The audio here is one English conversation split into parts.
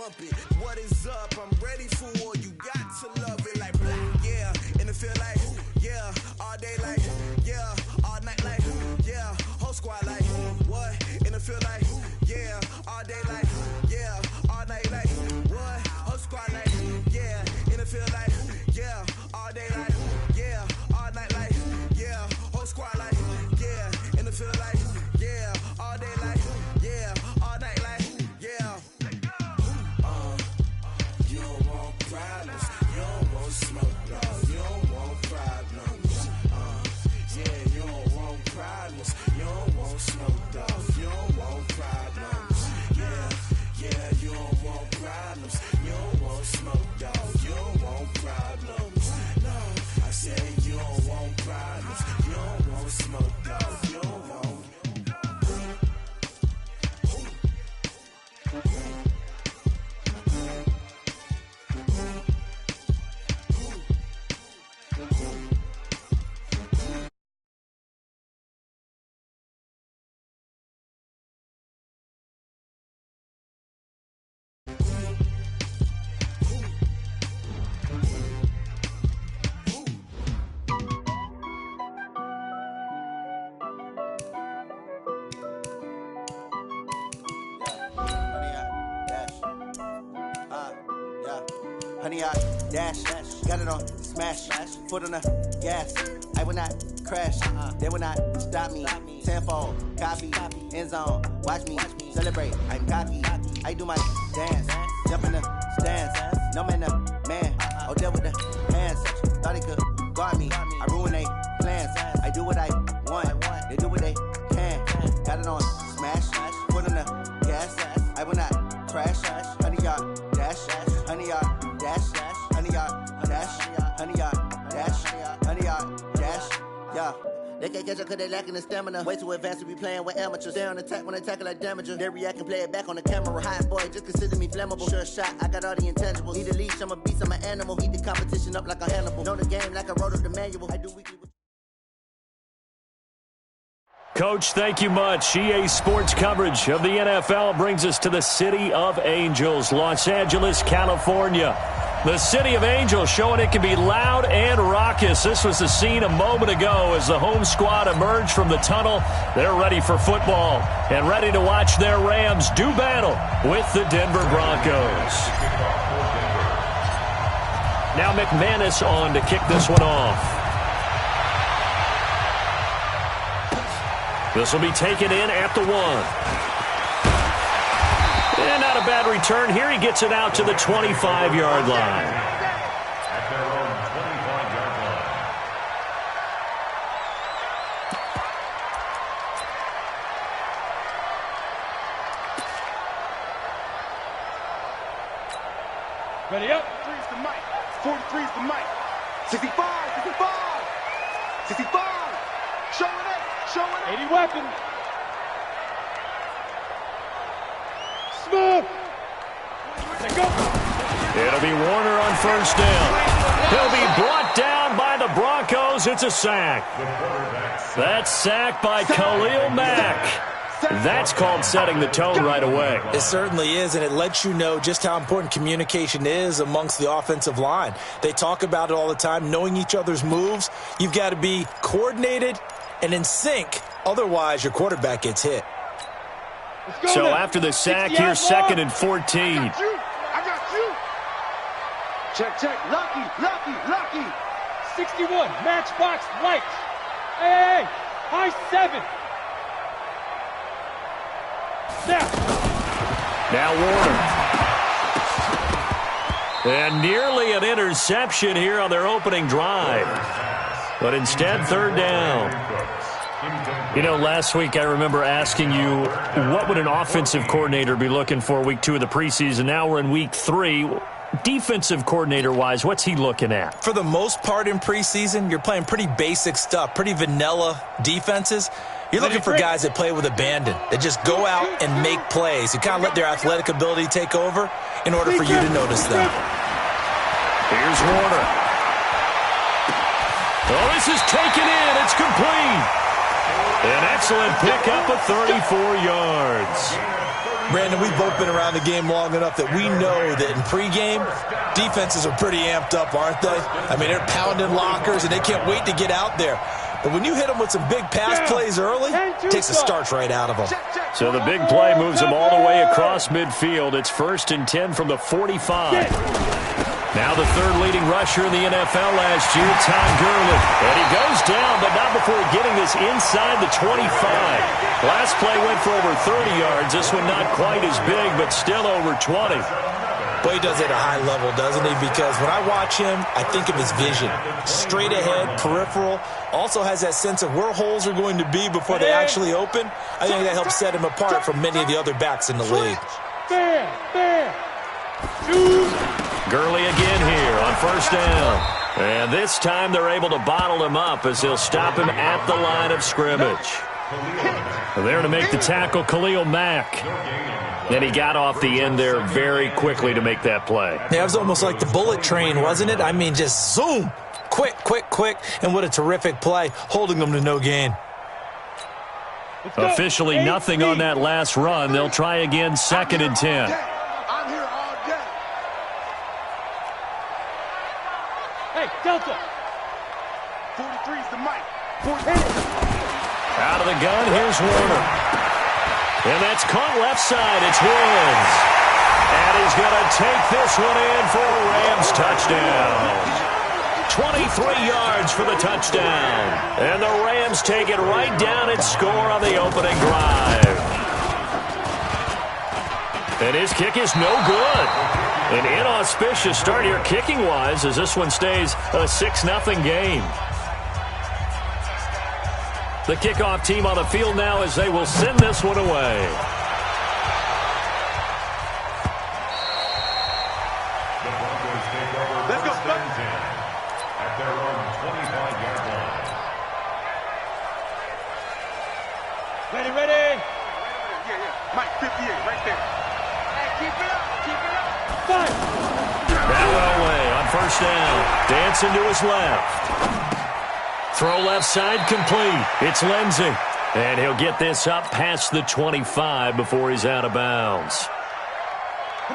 bump it. What is up? I'm ready for war. You got to love it like blah, yeah. And it feel like, yeah. All day like, yeah. All night like, yeah. Whole squad like, what? And it feel like, yeah. All day like, yeah. All night like, what? Whole squad like, yeah. And it feel like, yeah. All day like, yeah. All night like, yeah. Whole squad like, yeah. And it feel like, yeah. All day like, yeah. All night like, yeah. You don't want problems. You don't want smoke, dog. You don't want problems. Yeah, you don't want problems. You don't want smoke, dog. You don't want problems. Yeah, you don't want problems. You don't want smoke, dog. You don't want problems. No, I said you don't want problems. You don't want smoke, dog. You don't want. Honey, I dash, got it on, smash, foot on the gas. I will not crash, they will not stop me. Tenfold, copy, end zone, watch me celebrate. I'm cocky, I do my dance, jump in the stands. No man, man, oh, there with the hands. Thought he could guard me, I ruin they plans. I do what I want, they do what they can. Got it on, smash, foot on the gas. I will not crash, honey, y'all dash, honey, y'all. Dash, honey, y'all, dash, honey, y'all, dash, honey, y'all, dash, yeah. They can't catch up cause they lacking the stamina. Way too advanced to be playing with amateurs. Stay on attack when I tackle like damager. They react and play it back on the camera. Hot boy, just consider me flammable. Sure shot, I got all the intangibles. Need a leash, I'm a beast, I'm an animal. Eat the competition up like a Hannibal. Know the game like I wrote up the manual. I do weekly. Coach, thank you much. EA Sports coverage of the NFL brings us to the City of Angels, Los Angeles, California. The City of Angels showing it can be loud and raucous. This was the scene a moment ago as the home squad emerged from the tunnel. They're ready for football and ready to watch their Rams do battle with the Denver Broncos. Now McManus on to kick this one off. This will be taken in at the 1. And not a bad return here. He gets it out to the 25-yard line. At their own 25-yard line. Ready up. 3's the mic. 43's the mic. 65, 65. 65. Showing it. 80 weapon. Smooth. Let's go. It'll be Warner on first down. He'll be brought down by the Broncos. It's a sack. That's sacked by Khalil Mack. That's called setting the tone right away. It certainly is, and it lets you know just how important communication is amongst the offensive line. They talk about it all the time, knowing each other's moves. You've got to be coordinated and in sync. Otherwise, your quarterback gets hit. So now. After the sack, here's 2nd and 14. I got you. Check. Lucky. 61, matchbox light. Hey, high 7. Now Warner. And nearly an interception here on their opening drive. But instead, 3rd down. You know, last week I remember asking you, what would an offensive coordinator be looking for week 2 of the preseason? Now we're in week 3. Defensive coordinator-wise, what's he looking at? For the most part in preseason, you're playing pretty basic stuff, pretty vanilla defenses. You're looking for guys that play with abandon, that just go out and make plays. You kind of let their athletic ability take over in order for you to notice them. Here's Warner. Oh, this is taken in. It's complete. An excellent pickup of 34 yards. Brandon, we've both been around the game long enough that we know that in pregame, defenses are pretty amped up, aren't they? I mean, they're pounding lockers, and they can't wait to get out there. But when you hit them with some big pass plays early, it takes the starch right out of them. So the big play moves them all the way across midfield. It's 1st and 10 from the 45. Now the third leading rusher in the NFL last year, Todd Gurley. And he goes down, but not before getting this inside the 25. Last play went for over 30 yards. This one not quite as big, but still over 20. Well, he does it at a high level, doesn't he? Because when I watch him, I think of his vision. Straight ahead, peripheral. Also has that sense of where holes are going to be before they actually open. I think that helps set him apart from many of the other backs in the league. Gurley again here on 1st down. And this time they're able to bottle him up as he'll stop him at the line of scrimmage. There to make the tackle, Khalil Mack. And he got off the end there very quickly to make that play. Yeah, it was almost like the bullet train, wasn't it? I mean, just zoom. Quick, quick, quick. And what a terrific play, holding them to no gain. Officially nothing on that last run. They'll try again, 2nd and 10. I'm here all day. Hey, Delta. 43's the mic. 14. Out of the gun, here's Warner. And that's caught left side. It's Woods. And he's going to take this one in for a Rams touchdown. 23 yards for the touchdown. And the Rams take it right down and score on the opening drive. And his kick is no good. An inauspicious start here kicking-wise as this one stays a 6-0 game. The kickoff team on the field now as they will send this one away. The Broncos take over 1st and 10 at their own 25-yard line. Ready. Yeah. Mike, 58, right there. Hey, keep it up. Fine. Now Elway on 1st down. Dancing to his left. Throw left side complete. It's Lindsey. And he'll get this up past the 25 before he's out of bounds.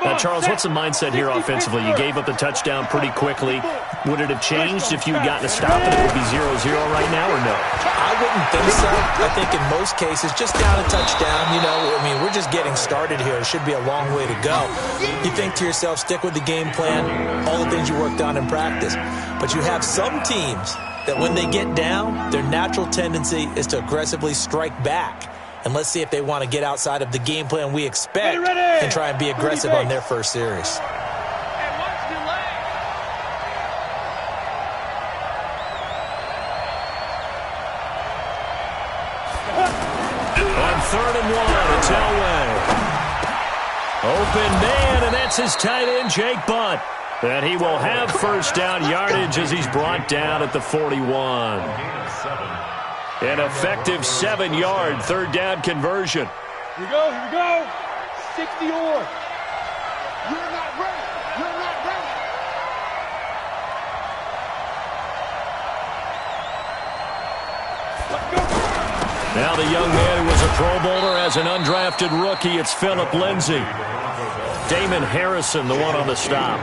Now, Charles, what's the mindset here offensively? You gave up the touchdown pretty quickly. Would it have changed if you had gotten a stop and it would be 0-0 right now or no? I wouldn't think so. I think in most cases, just down a touchdown, we're just getting started here. It should be a long way to go. You think to yourself, stick with the game plan, all the things you worked on in practice. But you have some teams that when they get down, their natural tendency is to aggressively strike back. And let's see if they want to get outside of the game plan we expect and try and be aggressive on their first series. On 3rd and 1, it's Elway. Open man, and that's his tight end, Jake Butt. And he will have 1st down yardage as he's brought down at the 41. An effective 7-yard 3rd down conversion. Here we go. 60 or. You're not ready. Let's go. Now the young man who was a Pro Bowler as an undrafted rookie, it's Phillip Lindsay. Damon Harrison, the one on the stop.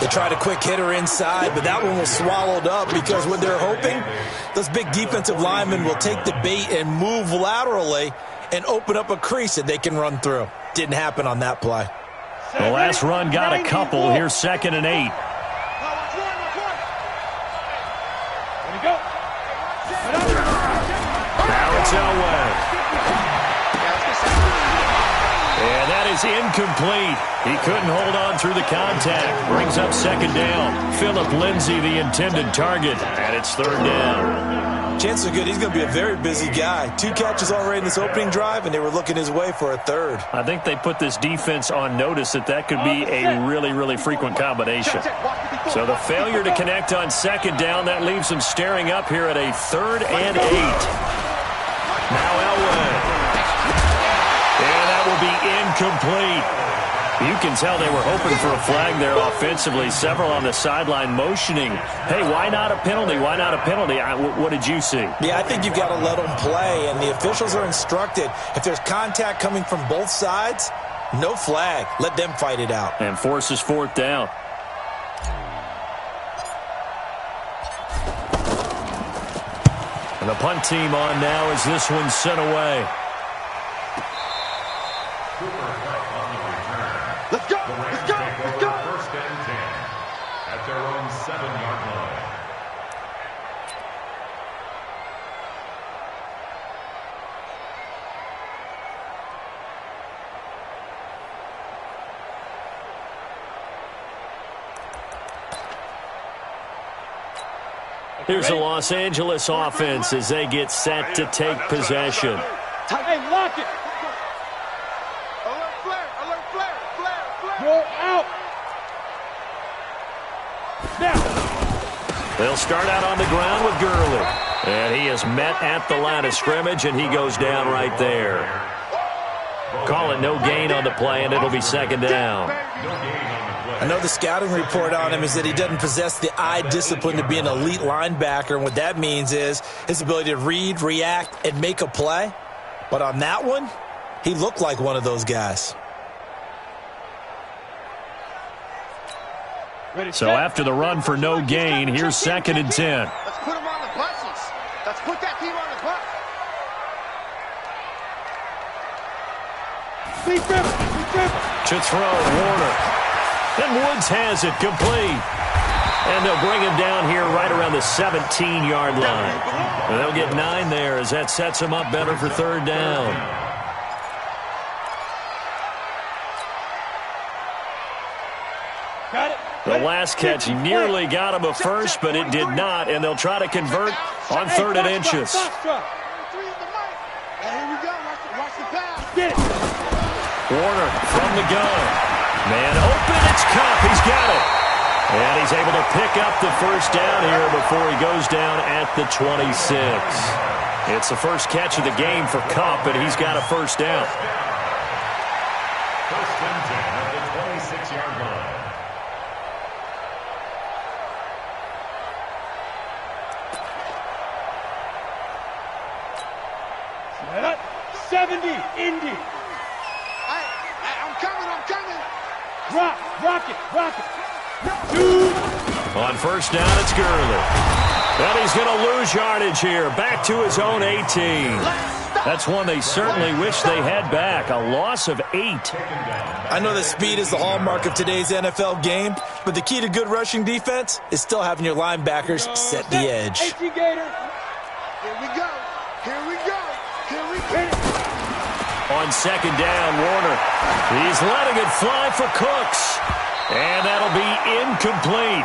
They tried a quick hitter inside, but that one was swallowed up because what they're hoping, those big defensive linemen will take the bait and move laterally and open up a crease that they can run through. Didn't happen on that play. The last run got a couple. Here's 2nd and 8. There we go. Now it's Elway. And that is incomplete. He couldn't hold on through the contact. Brings up 2nd down. Phillip Lindsay, the intended target, and it's 3rd down. Chances are good he's going to be a very busy guy. 2 catches already in this opening drive, and they were looking his way for a 3rd. I think they put this defense on notice that could be a really, really frequent combination. So the failure to connect on 2nd down, that leaves them staring up here at a 3rd and 8. Now Elway. And that will be incomplete. You can tell they were hoping for a flag there offensively. Several on the sideline motioning, hey, why not a penalty? Why not a penalty? What did you see? Yeah, I think you've got to let them play, and the officials are instructed if there's contact coming from both sides, No flag. Let them fight it out. And forces fourth down. And the punt team on now as this one's sent away. Let's go! Let's go! Let's go! First and 10 at their own 7-yard line. Here's the Los Angeles offense as they get set to take possession. Hey, lock it! Alert flare! Alert flare! Flare! Flare! Go out! Now! They'll start out on the ground with Gurley. And he is met at the line of scrimmage, and he goes down right there. Call it no gain on the play, and it'll be second down. I know the scouting report on him is that he doesn't possess the eye discipline to be an elite linebacker, and what that means is his ability to read, react, and make a play. But on that one, he looked like one of those guys. So after the run for no gain, here's second and 10. Let's put him on the buses. Let's put that team on the bus. To throw, Warner. And Woods has it complete. And they'll bring him down here right around the 17-yard line. And they'll get 9 there as that sets him up better for third down. Got it. The last catch nearly got him a first, but it did not, and they'll try to convert on third and inches. Here we go. Watch the pass. Get it. Warner from the gun. Man open, it's Kupp. He's got it. And he's able to pick up the first down here before he goes down at the 26. It's the first catch of the game for Kupp, and he's got a first down. First and 10 at the 26-yard line. Set up. 70, Indy. I'm coming. Rock it. On first down, it's Gurley. And he's going to lose yardage here. Back to his own 18. That's one they certainly wish they had back. A loss of 8. I know that speed is the hallmark of today's NFL game, but the key to good rushing defense is still having your linebackers set the edge. Here we go. On second down, Warner. He's letting it fly for Cooks. And that'll be incomplete.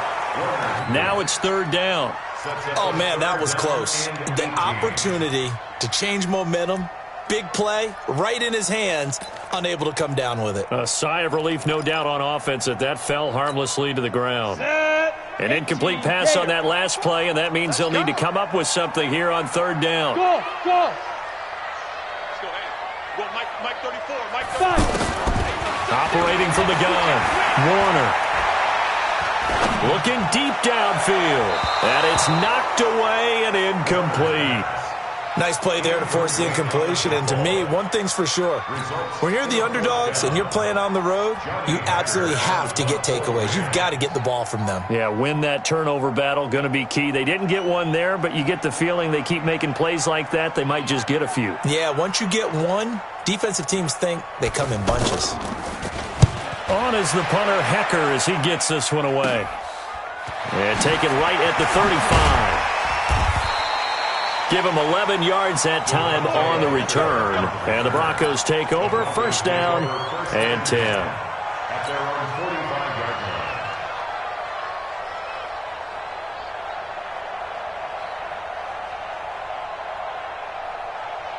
Now it's third down. Oh, man, that was close. The opportunity to change momentum, big play, right in his hands, unable to come down with it. A sigh of relief, no doubt, on offense that fell harmlessly to the ground. An incomplete pass on that last play, and that means they'll need to come up with something here on third down. Go. Mike 34, Mike 5. Operating from the gun, Warner. Looking deep downfield. And it's knocked away and incomplete. Nice play there to force the incompletion. And to me, one thing's for sure. When you're the underdogs and you're playing on the road, you absolutely have to get takeaways. You've got to get the ball from them. Yeah, win that turnover battle, going to be key. They didn't get one there, but you get the feeling they keep making plays like that, they might just get a few. Yeah, once you get one, defensive teams think they come in bunches. On is the punter, Hecker, as he gets this one away. And take it right at the 35. Give him 11 yards that time on the return. And the Broncos take over, first down and 10. At their own 45-yard line.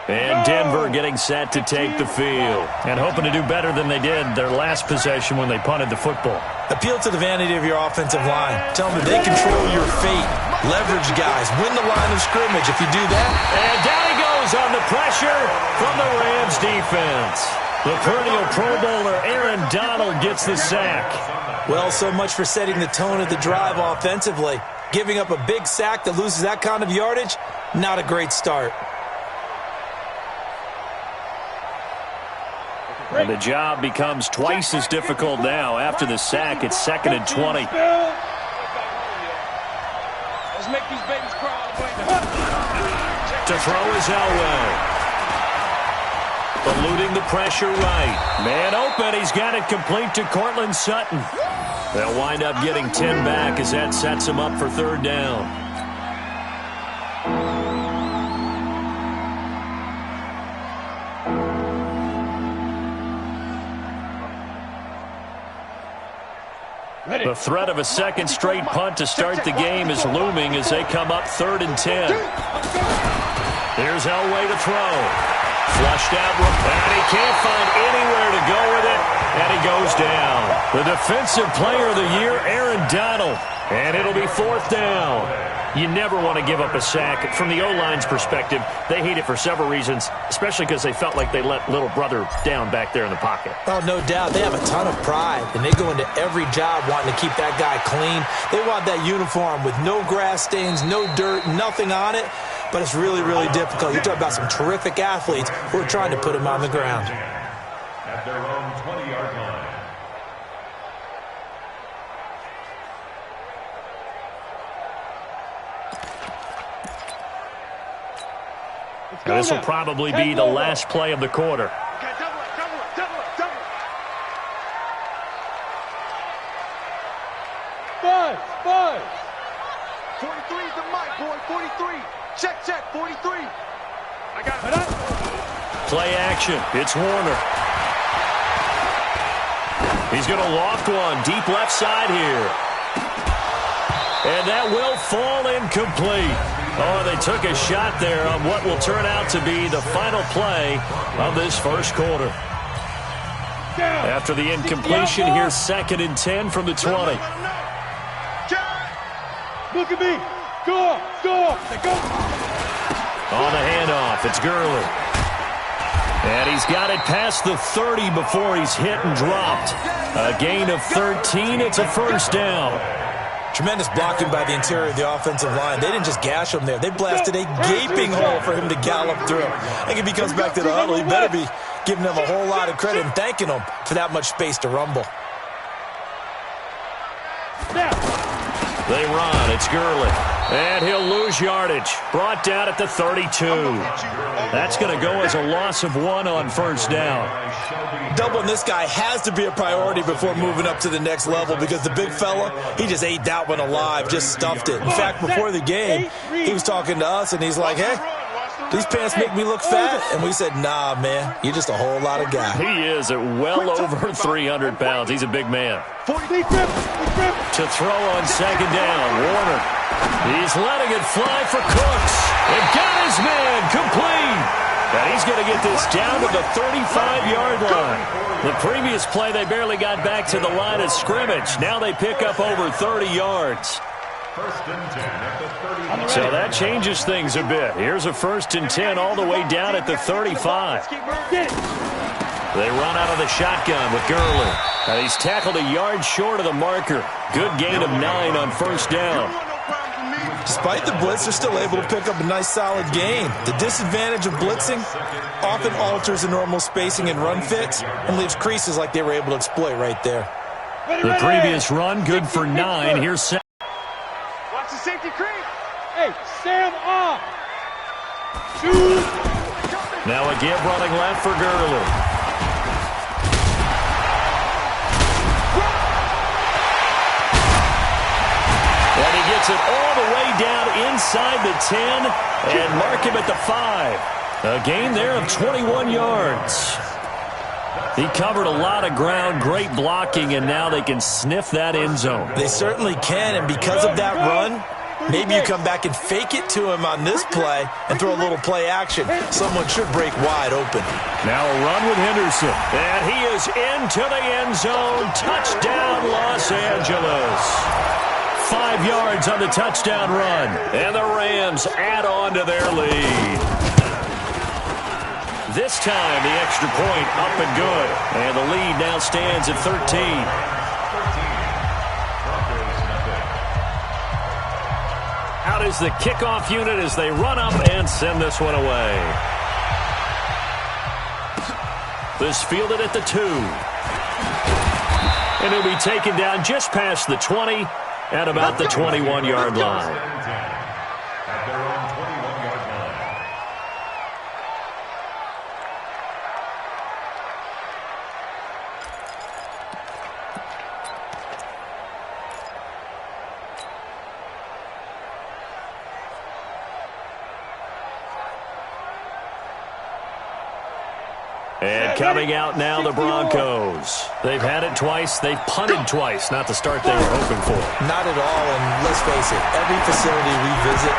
And Denver getting set to take the field. And hoping to do better than they did their last possession when they punted the football. Appeal to the vanity of your offensive line. Tell them that they control your fate. Leverage guys. Win the line of scrimmage if you do that. And down he goes on the pressure from the Rams defense. The perennial Pro Bowler Aaron Donald gets the sack. Well, so much for setting the tone of the drive offensively. Giving up a big sack that loses that kind of yardage, not a great start. And the job becomes twice as difficult now. After the sack, it's 2nd and 20. Let's make these babies crawl all the way down. To throw is Elway. Eluding the pressure right. Man open. He's got it complete to Cortland Sutton. They'll wind up getting 10 back as that sets him up for 3rd down. The threat of a second straight punt to start the game is looming as they come up 3rd and 10. Here's Elway to throw. Flushed out, and he can't find anywhere to go with it, and he goes down. The Defensive Player of the Year, Aaron Donald, and it'll be 4th down. You never want to give up a sack. From the O-line's perspective, they hate it for several reasons, especially because they felt like they let little brother down back there in the pocket. Oh, no doubt. They have a ton of pride, and they go into every job wanting to keep that guy clean. They want that uniform with no grass stains, no dirt, nothing on it. But it's really, really difficult. You're talking about some terrific athletes who are trying to put him on the ground. At their own 20-yard line. This will probably be the last play of the quarter. Okay, double it. 43's the mic, boy. 43. Check, 43. I got it. Play action. It's Warner. He's going to loft one deep left side here. And that will fall incomplete. Oh, they took a shot there on what will turn out to be the final play of this first quarter. After the incompletion, here's 2nd and 10 from the 20. Look at me. Go. On the handoff, it's Gurley. And he's got it past the 30 before he's hit and dropped. A gain of 13. It's a 1st down. Tremendous blocking by the interior of the offensive line. They didn't just gash him there. They blasted a gaping hole for him to gallop through. I think if he comes back to the huddle, he better be giving them a whole lot of credit and thanking them for that much space to rumble. They run. It's Gurley. And he'll lose yardage. Brought down at the 32. That's going to go as a loss of 1 on 1st down. Doubling this guy has to be a priority before moving up to the next level because the big fella, he just ate that one alive, just stuffed it. In fact, before the game, he was talking to us, and he's like, hey, these pants make me look fat. And we said, nah, man, you're just a whole lot of guy. He is at well over 300 pounds. He's a big man. To throw on 2nd down, Warner. He's letting it fly for Cooks. And got his man complete. And he's going to get this down to the 35-yard line. The previous play, they barely got back to the line of scrimmage. Now they pick up over 30 yards. 1st and 10 at the 30. So that changes things a bit. Here's a 1st and 10 all the way down at the 35. They run out of the shotgun with Gurley. And he's tackled a yard short of the marker. Good gain of 9 on 1st down. Despite the blitz, they're still able to pick up a nice, solid gain. The disadvantage of blitzing often alters the normal spacing and run fits and leaves creases like they were able to exploit right there. The previous run, good for 9. Here's Sam. Watch the safety creep. Hey, Sam off. Now a give running left for Gurley. And he gets it all the way down inside the 10 and mark him at the 5. A gain there of 21 yards. He covered a lot of ground, great blocking, and now they can sniff that end zone. They certainly can, and because of that run, maybe you come back and fake it to him on this play and throw a little play action. Someone should break wide open. Now a run with Henderson, and he is into the end zone. Touchdown, Los Angeles. 5 yards on the touchdown run, and the Rams add on to their lead. This time, the extra point up and good, and the lead now stands at 13. Out is the kickoff unit as they run up and send this one away. This fielded at the 2. And he'll be taken down just past the 20 at about the 21-yard line. At their own 21-yard line. And coming out now, the Broncos. They've had it twice. They've punted twice. Not the start they were hoping for. Not at all, and let's face it, every facility we visit,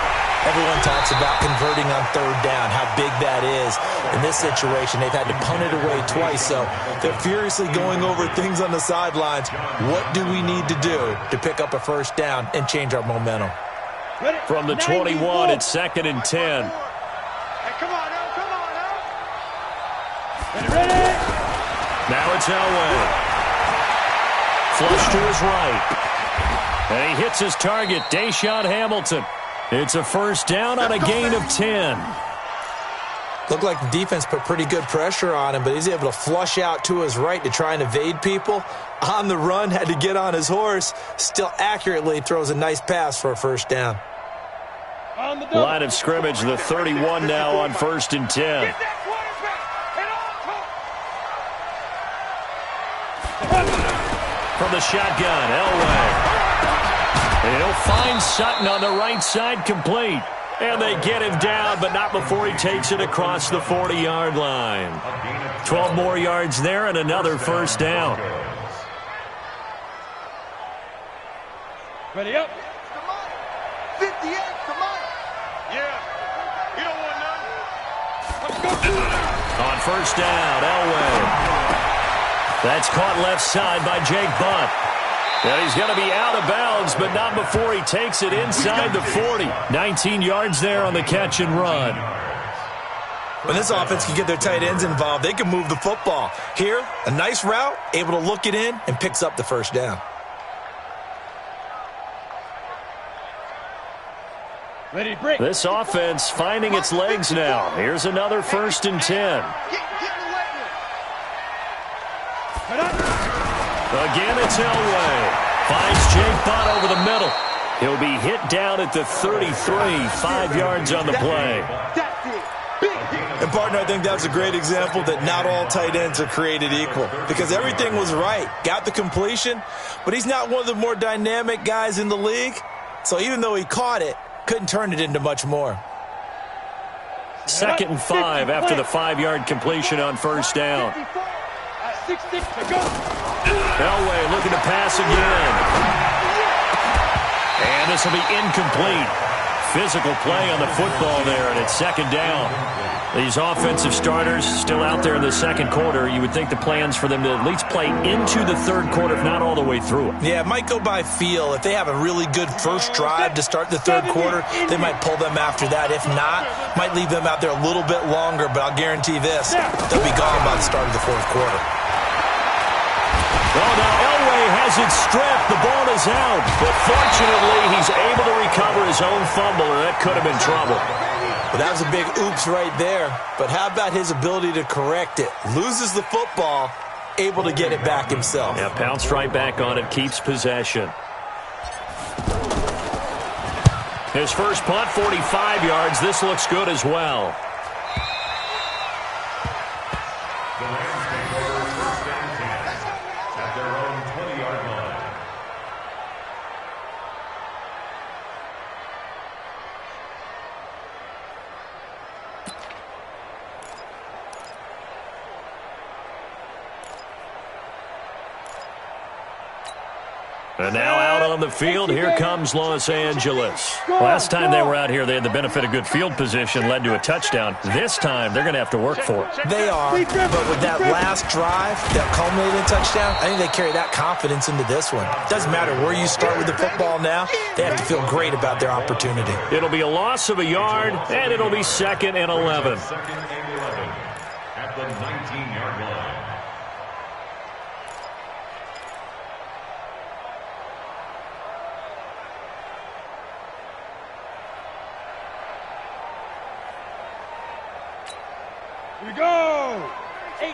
everyone talks about converting on third down, how big that is. In this situation, they've had to punt it away twice, so they're furiously going over things on the sidelines. What do we need to do to pick up a first down and change our momentum? From the 21, it's 2nd and 10. Hey, come on now, come on now. Ready? Now it's Elway. Flush to his right. And he hits his target, Deshaun Hamilton. It's a first down on a gain of 10. Looked like the defense put pretty good pressure on him, but he's able to flush out to his right to try and evade people. On the run, had to get on his horse. Still accurately throws a nice pass for a first down. Line of scrimmage, the 31 now on 1st and 10. From the shotgun, Elway. And he'll find Sutton on the right side, complete. And they get him down, but not before he takes it across the 40-yard line. 12 more yards there and another first down. Ready up. 58, come on. Yeah. You don't want none. Let's go. On first down, Elway. That's caught left side by Jake Butt. And he's going to be out of bounds, but not before he takes it inside the 40. 19 yards there on the catch and run. When this offense can get their tight ends involved, they can move the football. Here, a nice route, able to look it in, and picks up the first down. Ready, break. This offense finding its legs now. Here's another 1st and 10. Again, it's Elway. Finds Jake Butt over the middle. He'll be hit down at the 33, 5 yards on the play. And, partner, I think that's a great example that not all tight ends are created equal, because everything was right. Got the completion, but he's not one of the more dynamic guys in the league. So even though he caught it, couldn't turn it into much more. 2nd and 5 after the 5-yard completion on first down. 6 to go. Elway looking to pass again. And this will be incomplete. Physical play on the football there, and it's 2nd down. These offensive starters still out there in the 2nd quarter. You would think the plans for them to at least play into the 3rd quarter, if not all the way through it. Yeah, it might go by feel. If they have a really good first drive to start the 3rd quarter, they might pull them after that. If not, might leave them out there a little bit longer, but I'll guarantee this, they'll be gone by the start of the 4th quarter. Well, now Elway has it stripped. The ball is out. But fortunately, he's able to recover his own fumble, or that could have been trouble. Well, that was a big oops right there. But how about his ability to correct it? Loses the football, able to get it back himself. Yeah, pounced right back on it, keeps possession. His first punt, 45 yards. This looks good as well. The Rams take over 1st and 10 at their own 20-yard line. And now out on the field, here comes Los Angeles. Last time they were out here, they had the benefit of good field position, led to a touchdown. This time, they're going to have to work for it. They are, but with that last drive that culminated in touchdown, I think they carry that confidence into this one. It doesn't matter where you start with the football now, they have to feel great about their opportunity. It'll be a loss of a yard, and it'll be 2nd and 11. 2nd and 11 at the 19-yard line. Here we go. 18,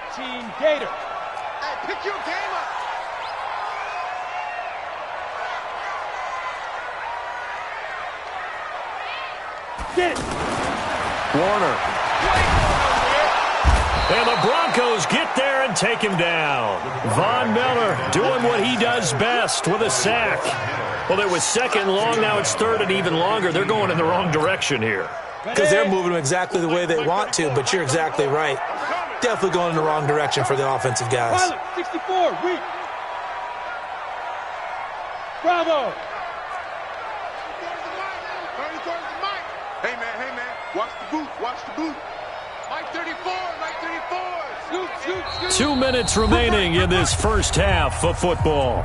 Gator. Hey, pick your game up. Get it. Warner. And the Broncos get there and take him down. Von Miller doing what he does best with a sack. Well, it was second long. Now it's third and even longer. They're going in the wrong direction here. Because they're moving them exactly the way they want to, but you're exactly right. Definitely going in the wrong direction for the offensive guys. 64, weak. Bravo. Hey, man, watch the boot, watch the boot. Mike 34, Mike 34. Scoot. 2 minutes remaining in this first half of football.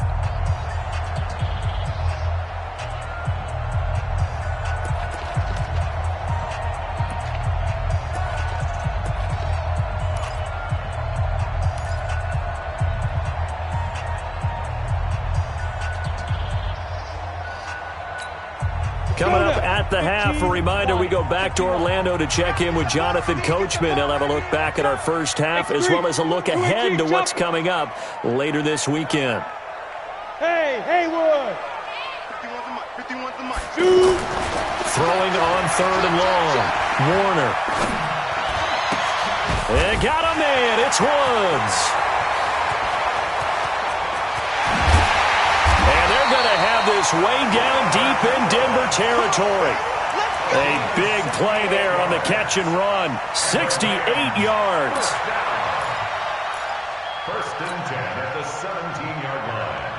Coming up at the half, a reminder, we go back to Orlando to check in with Jonathan Coachman. He'll have a look back at our first half as well as a look ahead to what's coming up later this weekend. Hey, Haywood. 51's the mic. Shoot. Throwing on third and long. Warner. And got a man. It's Woods. Going to have this way down deep in Denver territory. A big play there on the catch and run. 68 yards. First and 10 at the 17-yard line.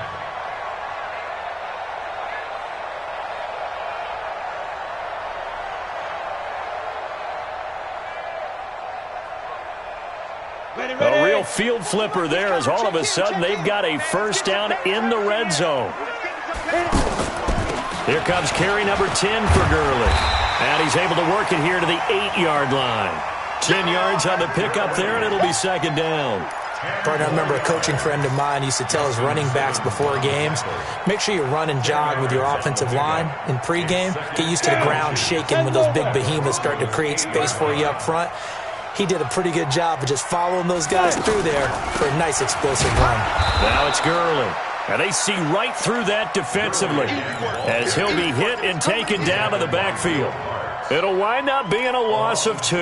A real field flipper there as all of a sudden they've got a first down in the red zone. Here comes carry number 10 for Gurley. And he's able to work it here to the 8-yard line. 10 yards on the pickup there, and it'll be second down. Partner, I remember a coaching friend of mine used to tell his running backs before games, make sure you run and jog with your offensive line in pregame. Get used to the ground shaking when those big behemoths start to create space for you up front. He did a pretty good job of just following those guys through there for a nice explosive run. Now it's Gurley. And they see right through that defensively as he'll be hit and taken down to the backfield. It'll wind up being a loss of 2.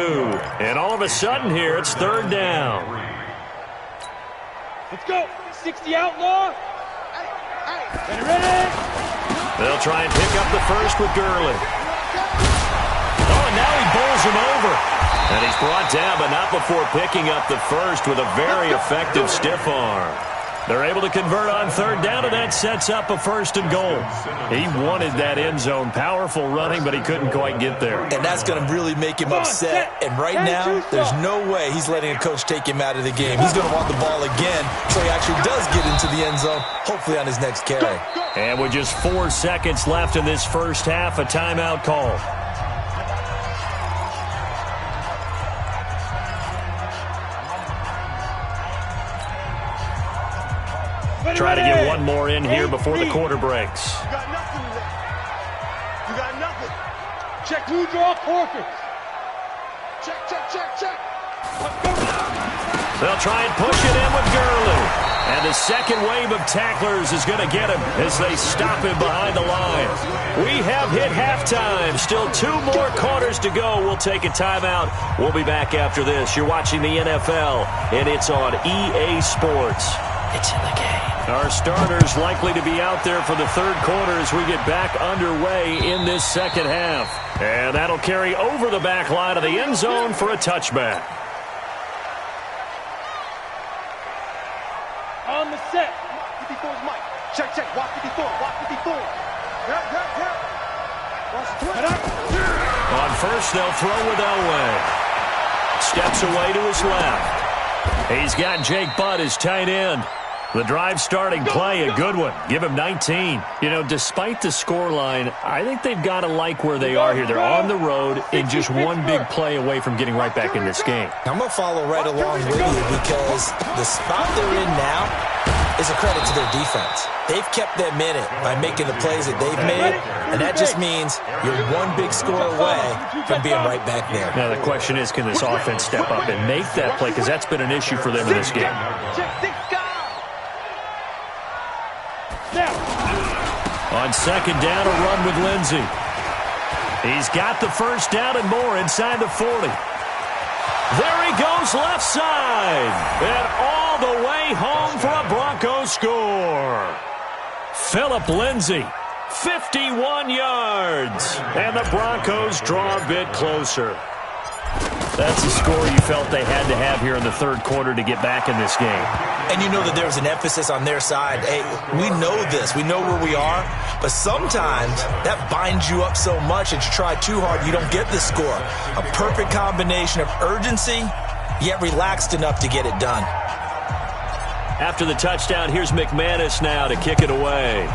And all of a sudden here, it's third down. Let's go. 60 outlaw. Ready. They'll try and pick up the first with Gurley. Oh, and now he bowls him over. And he's brought down, but not before picking up the first with a very effective stiff arm. They're able to convert on third down, and that sets up a first and goal. He wanted that end zone. Powerful running, but he couldn't quite get there. And that's going to really make him upset. And right now, there's no way he's letting a coach take him out of the game. He's going to want the ball again so he actually does get into the end zone, hopefully on his next carry. And with just 4 seconds left in this first half, a timeout call. Try to get one more in here before the quarter breaks. You got nothing today. You got nothing. Check who draw Corkers. Check. They'll try and push it in with Gurley. And the second wave of tacklers is going to get him as they stop him behind the line. We have hit halftime. Still 2 more quarters to go. We'll take a timeout. We'll be back after this. You're watching the NFL, and it's on EA Sports. It's in the game. Our starters likely to be out there for the third quarter as we get back underway in this second half. And that'll carry over the back line of the end zone for a touchback. On the set. 54's Mike. Check. Watch 54. On first, they'll throw with Elway. Steps away to his left. He's got Jake Butt as tight end. The drive starting play, a good one. Give him 19. You know, despite the scoreline, I think they've got to like where they are here. They're on the road and just one big play away from getting right back in this game. I'm going to follow right along with you because the spot they're in now, is a credit to their defense. They've kept them in it by making the plays that they've made, and that just means you're one big score away from being right back there. Now the question is, can this offense step up and make that play? Because that's been an issue for them in this game. On second down, a run with Lindsey. He's got the first down and more inside the 40. There he goes left side. And all the way home for a Broncos score. Phillip Lindsay, 51 yards. And the Broncos draw a bit closer. That's a score you felt they had to have here in the third quarter to get back in this game. And you know that there was an emphasis on their side. Hey, we know this. We know where we are. But sometimes that binds you up so much that you try too hard, you don't get the score. A perfect combination of urgency, yet relaxed enough to get it done. After the touchdown, here's McManus now to kick it away.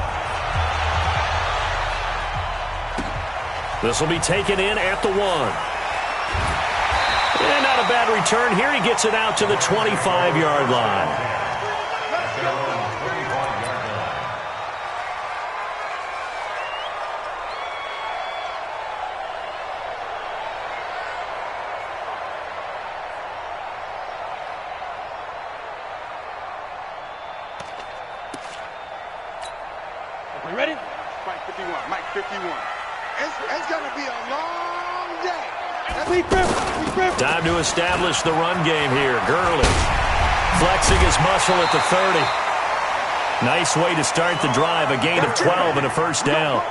This will be taken in at the 1. And not a bad return here. He gets it out to the 25-yard line. We ready? Mike 51, Mike 51. It's going to be a long day. Time to establish the run game here. Gurley flexing his muscle at the 30. Nice way to start the drive. A gain of 12 and a first down.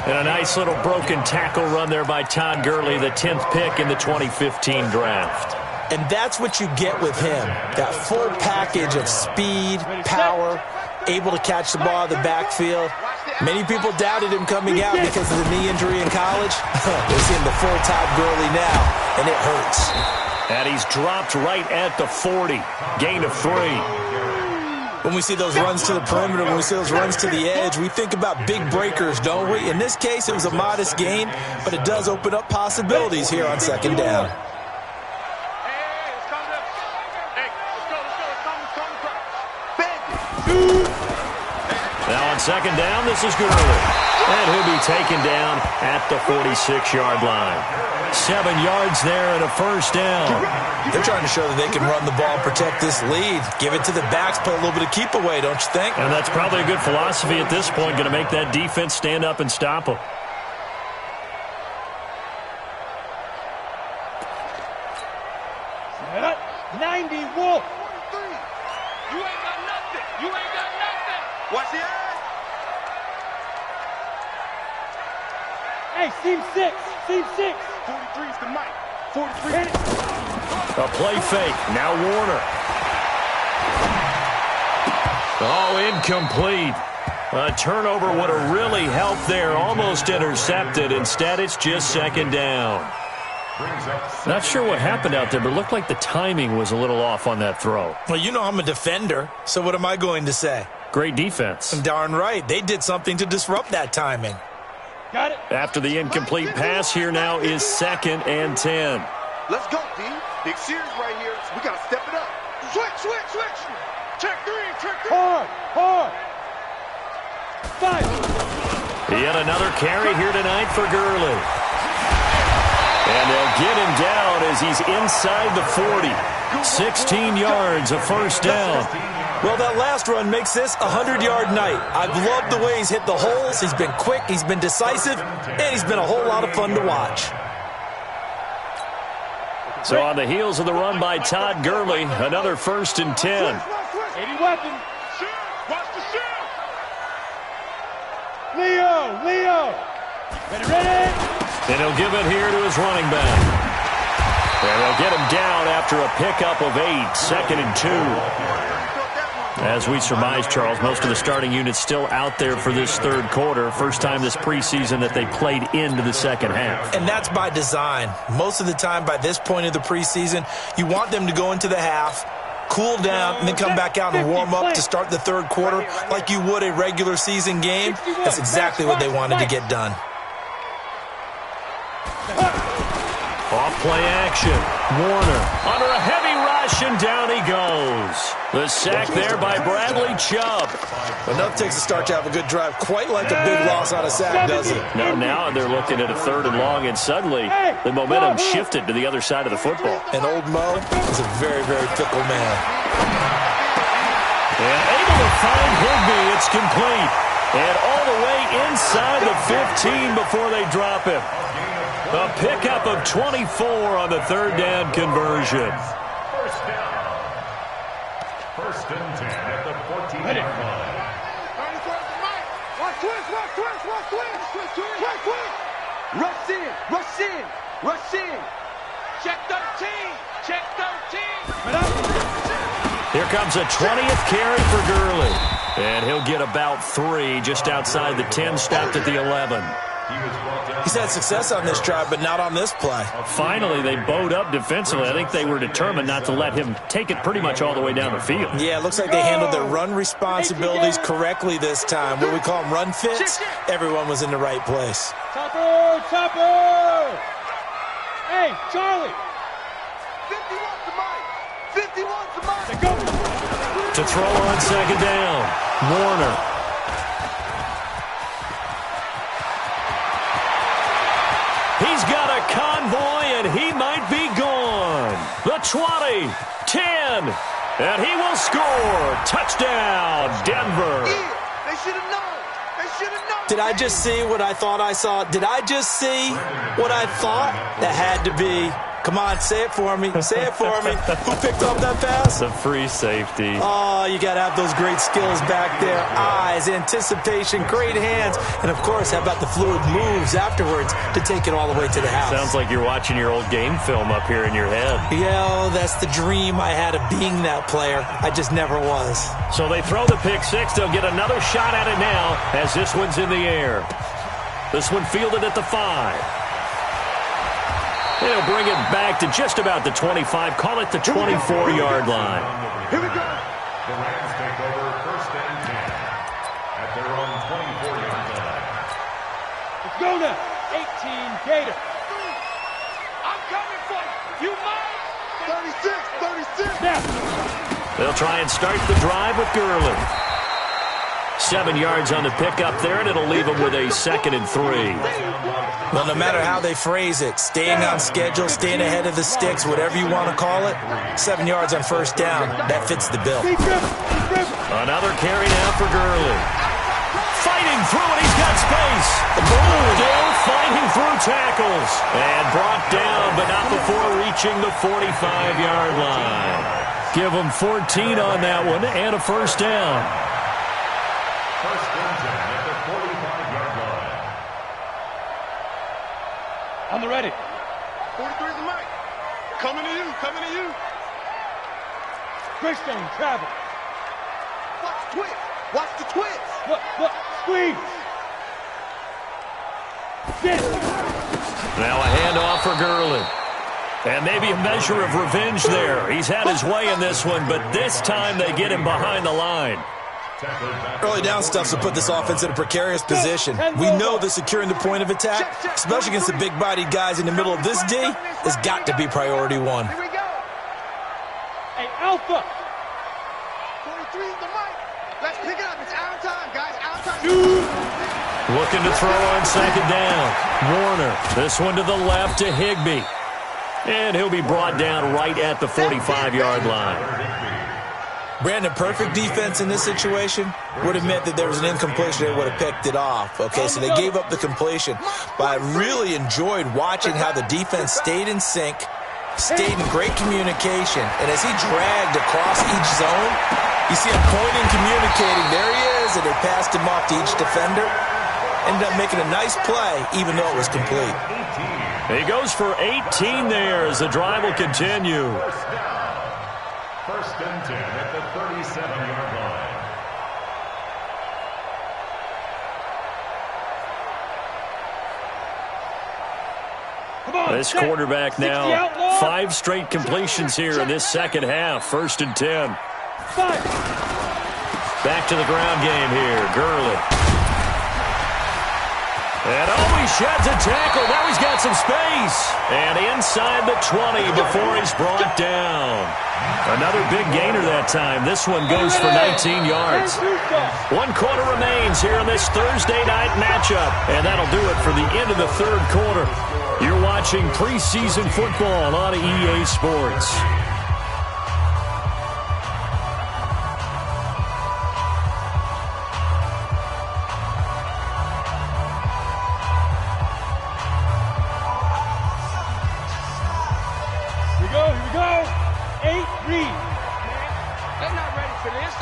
And a nice little broken tackle run there by Todd Gurley, the 10th pick in the 2015 draft. And that's what you get with him. That full package of speed, power, able to catch the ball in the backfield. Many people doubted him coming out because of the knee injury in college. They're seeing the full Todd Gurley now, and it hurts. And he's dropped right at the 40. Gain of 3. When we see those runs to the perimeter, when we see those runs to the edge, we think about big breakers, don't we? In this case, it was a modest gain, but it does open up possibilities here on second down. Now on second down, this is Gurley. And he'll be taken down at the 46-yard line. 7 yards there and a first down. They're trying to show that they can run the ball, protect this lead. Give it to the backs, play a little bit of keep away, don't you think? And that's probably a good philosophy at this point, going to make that defense stand up and stop them. Set. 90 Wolf. You ain't got nothing. You ain't got nothing. Watch the eye. Hey, seam 6. Seam 6. 43's the mic. 43. A play fake. Now Warner. Oh, incomplete. A turnover would have really helped there. Almost intercepted. Instead, it's just second down. Not sure what happened out there, but it looked like the timing was a little off on that throw. Well, you know I'm a defender, so what am I going to say? Great defense. Darn right. They did something to disrupt that timing. Got it. After the incomplete pass, here now is 2nd and 10. Let's go, D. Big series right here. We got to step it up. Switch. Check 3. Hard. 5. He had another carry here tonight for Gurley. And they'll get him down as he's inside the 40. 16 yards, a first down. Well, that last run makes this a 100-yard night. I've loved the way he's hit the holes. He's been quick, he's been decisive, and he's been a whole lot of fun to watch. So on the heels of the run by Todd Gurley, another 1st and 10. 80 weapon. Watch the shield. Leo. Ready. And he'll give it here to his running back. And they'll get him down after a pickup of 8, 2nd and 2. As we surmise, Charles, most of the starting units still out there for this third quarter. First time this preseason that they played into the second half. And that's by design. Most of the time by this point of the preseason, you want them to go into the half, cool down, and then come back out and warm up to start the third quarter like you would a regular season game. That's exactly what they wanted to get done. Off play action. Warner under a heavy ride. rush, and down he goes. The sack there by Bradley Chubb. Enough takes a start to have a good drive. Quite like a big loss on a sack, does it? Now they're looking at a 3rd and long, and suddenly the momentum shifted to the other side of the football. And old Mo is a very, very fickle man. And able to find Higbee. It's complete. And all the way inside the 15 before they drop him. A pickup of 24 on the 3rd down conversion. First down. 1st and 10 at the 14-yard line. Watch twist. Rush in. Rush in. Check 13. Check 13. Here comes a 20th carry for Gurley. And he'll get about 3 just outside the 10, stopped at the 11. He's had success on this drive, but not on this play. Finally, they bowed up defensively. I think they were determined not to let him take it pretty much all the way down the field. Yeah, it looks like they handled their run responsibilities correctly this time. What we call them run fits, everyone was in the right place. Topper! Hey, Charlie! 51's the mic! 51's the mic! Go! To throw on 2nd down, Warner. He's got a convoy, and he might be gone. The 20, 10, and he will score. Touchdown, Denver. Yeah, they should have known. They should have known. Did I just see what I thought I saw? Did I just see what I thought? That had to be. Come on, say it for me. Say it for me. Who picked up that pass? It's a free safety. Oh, you got to have those great skills back there. Eyes, anticipation, great hands. And, of course, how about the fluid moves afterwards to take it all the way to the house? Sounds like you're watching your old game film up here in your head. Yeah, that's the dream I had of being that player. I just never was. So they throw the pick 6. They'll get another shot at it now as this one's in the air. This one fielded at the 5. They'll bring it back to just about the 25. Call it the 24-yard line. Here we go. The Rams take over 1st and 10 at their own 24-yard line. Let's go now. 18 Gator. I'm coming for you. You might. 36. Now. They'll try and start the drive with Gurley. 7 yards on the pickup there, and it'll leave them with a 2nd and 3. Well, no matter how they phrase it, staying on schedule, staying ahead of the sticks, whatever you want to call it, 7 yards on 1st down, that fits the bill. Another carry now for Gurley. Fighting through, and he's got space. Still fighting through tackles. And brought down, but not before reaching the 45-yard line. Give them 14 on that one, and a 1st down. 1st and 10 at the 45-yard line. On the ready. 43's the mic. Coming to you. Christian travel. Watch the twist. Watch the twist. Look. Squeeze. Get it. Now a handoff for Gurley. And maybe a measure of revenge there. He's had his way in this one, but this time they get him behind the line. Early down stuff to put this offense in a precarious position. We know that securing the point of attack, especially against the big-bodied guys in the middle of this D, has got to be priority 1. Here we go. Hey, Alpha. 43's the mic. Let's pick it up. It's our time, guys. Our time. Looking to throw on 2nd down. Warner. This one to the left to Higbee. And he'll be brought down right at the 45-yard line. Brandon, perfect defense in this situation would have meant that there was an incompletion. They would have picked it off. Okay, so they gave up the completion. But I really enjoyed watching how the defense stayed in sync, stayed in great communication. And as he dragged across each zone, you see him pointing, communicating. There he is, and they passed him off to each defender. Ended up making a nice play, even though it was complete. He goes for 18 there as the drive will continue. 1st and 10 at the 37-yard line. This quarterback now, 5 straight completions here in this second half. 1st and 10. Back to the ground game here. Gurley. And he sheds a tackle. Now he's got some space. And inside the 20 before he's brought down. Another big gainer that time. This one goes for 19 yards. 1 quarter remains here in this Thursday night matchup. And that'll do it for the end of the third quarter. You're watching preseason football on EA Sports.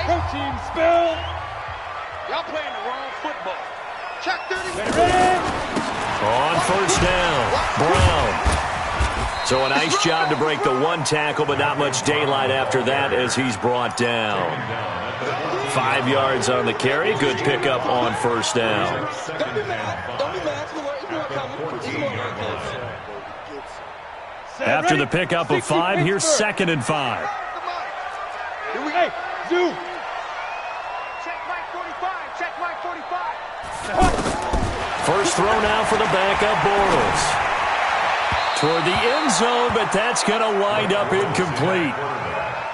Protein spill. Y'all playing the wrong football. Check 30. Ready? On first down, Brown. So a nice job to break the one tackle, but not much daylight after that as he's brought down. 5 yards on the carry. Good pickup on first down. Don't be mad. Don't be mad. After the pickup of 5, here's 2nd and 5. Here we go. Zoom. Check Mike 45. Check Mike 45. First throw now for the backup Bortles. Toward the end zone, but that's going to wind up incomplete.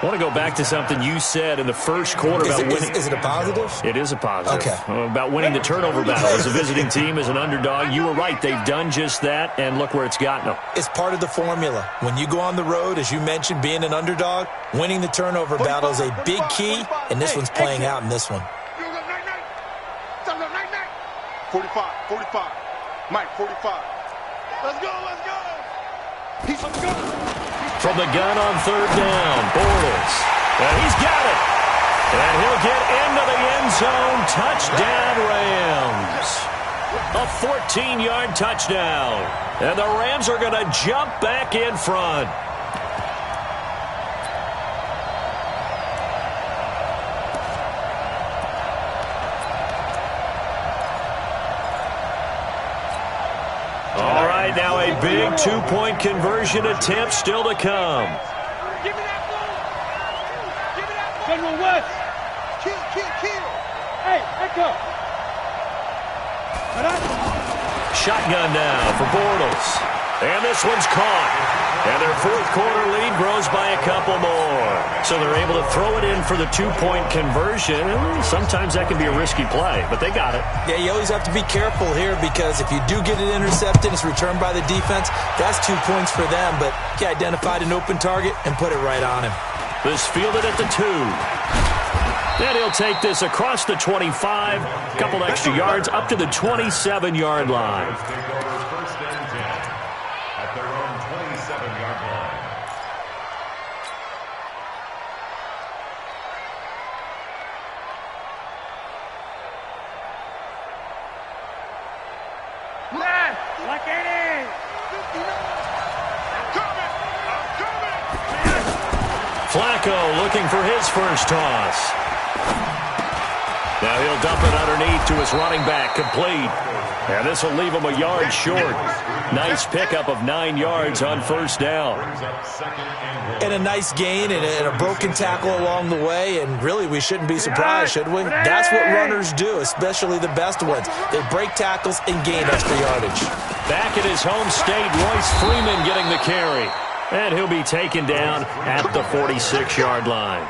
I want to go back to something you said in the first quarter about winning. Is it a positive? It is a positive. Okay. About winning the turnover battle as a visiting team, as an underdog. You were right. They've done just that, and look where it's gotten them. It's part of the formula. When you go on the road, as you mentioned, being an underdog, winning the turnover battle is a big key, and this one's playing out in this one. 45, 45. Mike, 45. Let's go, let's go. He's go. From the gun on third down, Bortles. And he's got it. And he'll get into the end zone. Touchdown, Rams. A 14-yard touchdown. And the Rams are going to jump back in front. All right, now a big two-point conversion attempt still to come. Give me that ball. Give me that ball. General West. Kill. Hey, Echo. Shotgun now for Bortles. And this one's caught. And their fourth quarter lead grows by a couple more. So they're able to throw it in for the two-point conversion. Sometimes that can be a risky play, but they got it. Yeah, you always have to be careful here because if you do get it intercepted, it's returned by the defense, that's 2 points for them. But he identified an open target and put it right on him. This fielded at the 2. Then he'll take this across the 25, a couple extra yards up to the 27-yard line. At their own 27-yard line. Like it is. Flacco looking for his first toss. Now he'll dump it underneath to his running back, complete. And this will leave him a yard short. Nice pickup of 9 yards on first down. And a nice gain and a broken tackle along the way, and really we shouldn't be surprised, should we? That's what runners do, especially the best ones. They break tackles and gain extra yardage. Back at his home state, Royce Freeman getting the carry. And he'll be taken down at the 46-yard line.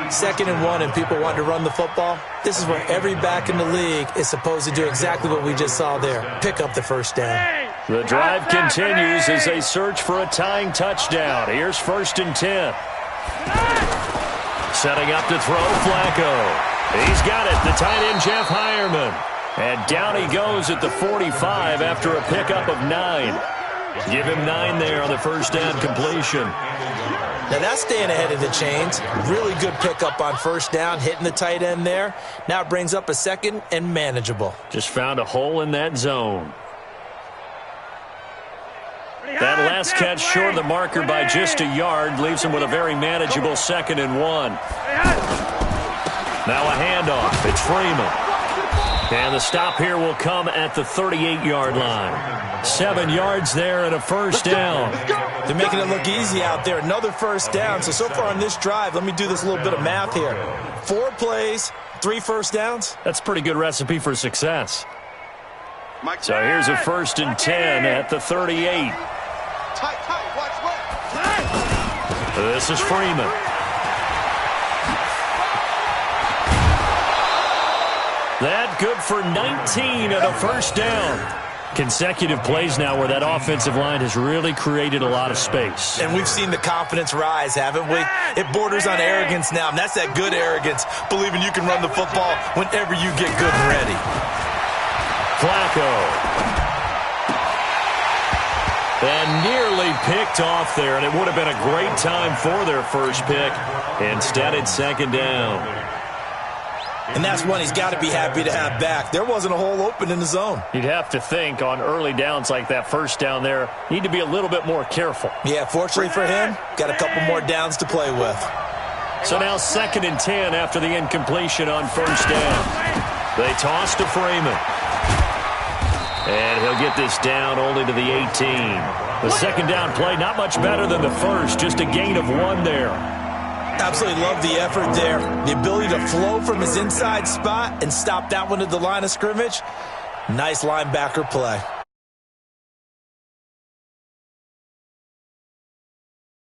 2nd and 1 and people want to run the football. This is where every back in the league is supposed to do exactly what we just saw there. Pick up the first down. The drive continues as they search for a tying touchdown. Here's 1st and 10. Setting up to throw, Flacco. He's got it, the tight end Jeff Hireman. And down he goes at the 45 after a pickup of 9. Give him 9 there on the first down completion. Now that's staying ahead of the chains. Really good pickup on first down, hitting the tight end there. Now it brings up a 2nd and manageable. Just found a hole in that zone. That last catch short of the marker by just a yard leaves him with a very manageable 2nd and 1. Now a handoff. It's Freeman. And the stop here will come at the 38-yard line. 7 yards there and a first down. They're making it look easy out there. Another first down. So far on this drive, let me do this little bit of math here. 4 plays, 3 first downs. That's a pretty good recipe for success. So here's a 1st and 10 at the 38. Tight, watch left. This is Freeman. That good for 19 and a 1st down. Consecutive plays now where that offensive line has really created a lot of space. And we've seen the confidence rise, haven't we? It borders on arrogance now, and that's that good arrogance, believing you can run the football whenever you get good and ready. Flacco. And nearly picked off there, and it would have been a great time for their first pick. Instead, it's 2nd down. And that's one he's got to be happy to have back. There wasn't a hole open in the zone. You'd have to think on early downs like that 1st down there, need to be a little bit more careful. Yeah, fortunately for him, got a couple more downs to play with. So now 2nd and 10 after the incompletion on 1st down. They toss to Freeman. And he'll get this down only to the 18. The 2nd down play, not much better than the first, just a gain of 1 there. Absolutely love the effort there. The ability to flow from his inside spot and stop that one at the line of scrimmage. Nice linebacker play.